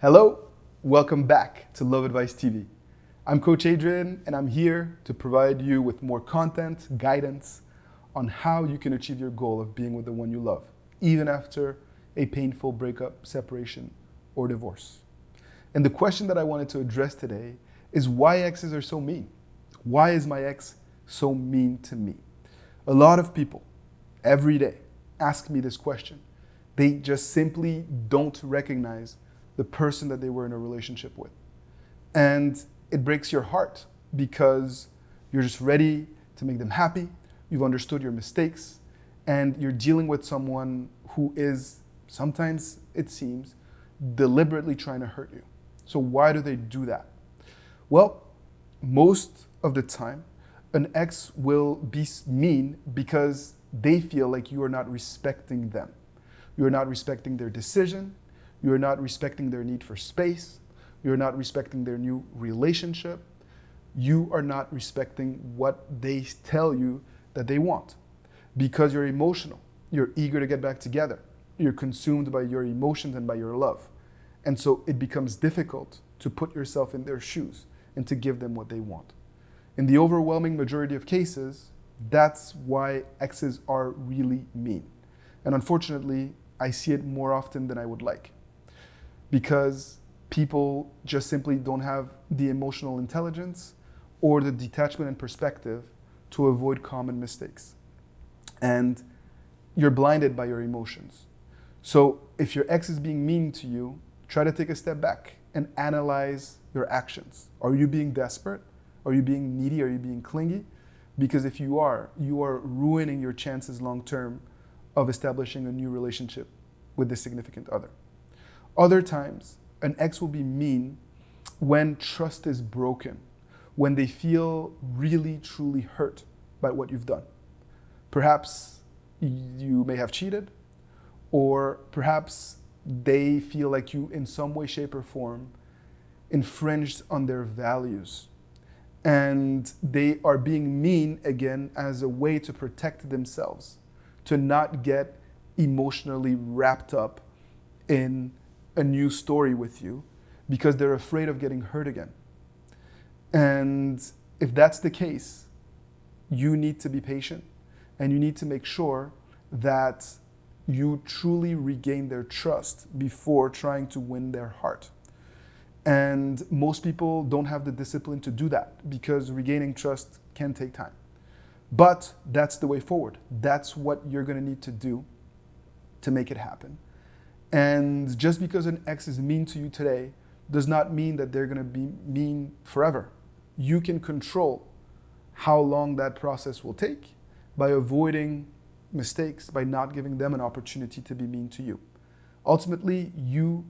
Hello, welcome back to Love Advice TV. I'm Coach Adrian, and I'm here to provide you with more content, guidance on how you can achieve your goal of being with the one you love, even after a painful breakup, separation, or divorce. And the question that I wanted to address today is why exes are so mean. Why is my ex so mean to me? A lot of people every day ask me this question. They just simply don't recognize the person that they were in a relationship with. And it breaks your heart because you're just ready to make them happy. You've understood your mistakes and you're dealing with someone who is, sometimes it seems, deliberately trying to hurt you. So why do they do that? Well, most of the time, an ex will be mean because they feel like you are not respecting them. You are not respecting their decision. You are not respecting their need for space. You're not respecting their new relationship. You are not respecting what they tell you that they want because you're emotional. You're eager to get back together. You're consumed by your emotions and by your love. And so it becomes difficult to put yourself in their shoes and to give them what they want. In the overwhelming majority of cases, that's why exes are really mean. And unfortunately, I see it more often than I would like because people just simply don't have the emotional intelligence or the detachment and perspective to avoid common mistakes. And you're blinded by your emotions. So if your ex is being mean to you, try to take a step back and analyze your actions. Are you being desperate? Are you being needy? Are you being clingy? Because if you are ruining your chances long term of establishing a new relationship with the significant other. Other times, an ex will be mean when trust is broken, when they feel really, truly hurt by what you've done. Perhaps you may have cheated, or perhaps they feel like you, in some way, shape, or form, infringed on their values. And they are being mean again as a way to protect themselves, to not get emotionally wrapped up in a new story with you because they're afraid of getting hurt again. And if that's the case, you need to be patient and you need to make sure that you truly regain their trust before trying to win their heart. And most people don't have the discipline to do that because regaining trust can take time. But that's the way forward. That's what you're going to need to do to make it happen. And just because an ex is mean to you today does not mean that they're going to be mean forever. You can control how long that process will take by avoiding mistakes, by not giving them an opportunity to be mean to you. Ultimately, you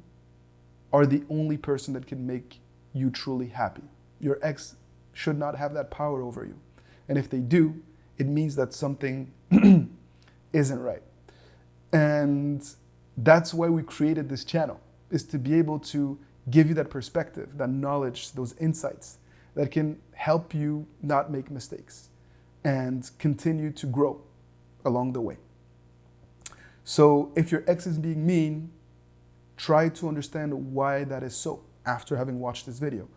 are the only person that can make you truly happy. Your ex should not have that power over you. And if they do, it means that something isn't right. And that's why we created this channel, is to be able to give you that perspective, that knowledge, those insights that can help you not make mistakes and continue to grow along the way. So if your ex is being mean, try to understand why that is so after having watched this video.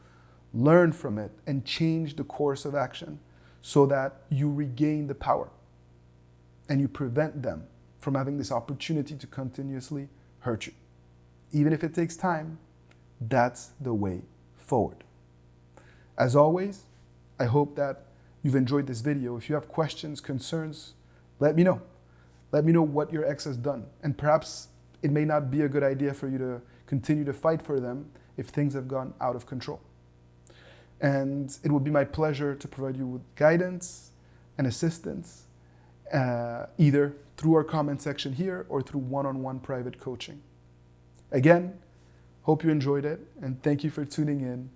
Learn from it and change the course of action so that you regain the power and you prevent them from having this opportunity to continuously hurt you. Even if it takes time, that's the way forward. As always, I hope that you've enjoyed this video. If you have questions, concerns, let me know. Let me know what your ex has done. And perhaps it may not be a good idea for you to continue to fight for them if things have gone out of control. And it would be my pleasure to provide you with guidance and assistance, either through our comment section here or through one-on-one private coaching. Again, hope you enjoyed it and thank you for tuning in.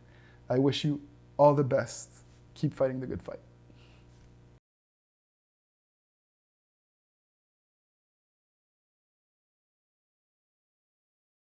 I wish you all the best. Keep fighting the good fight.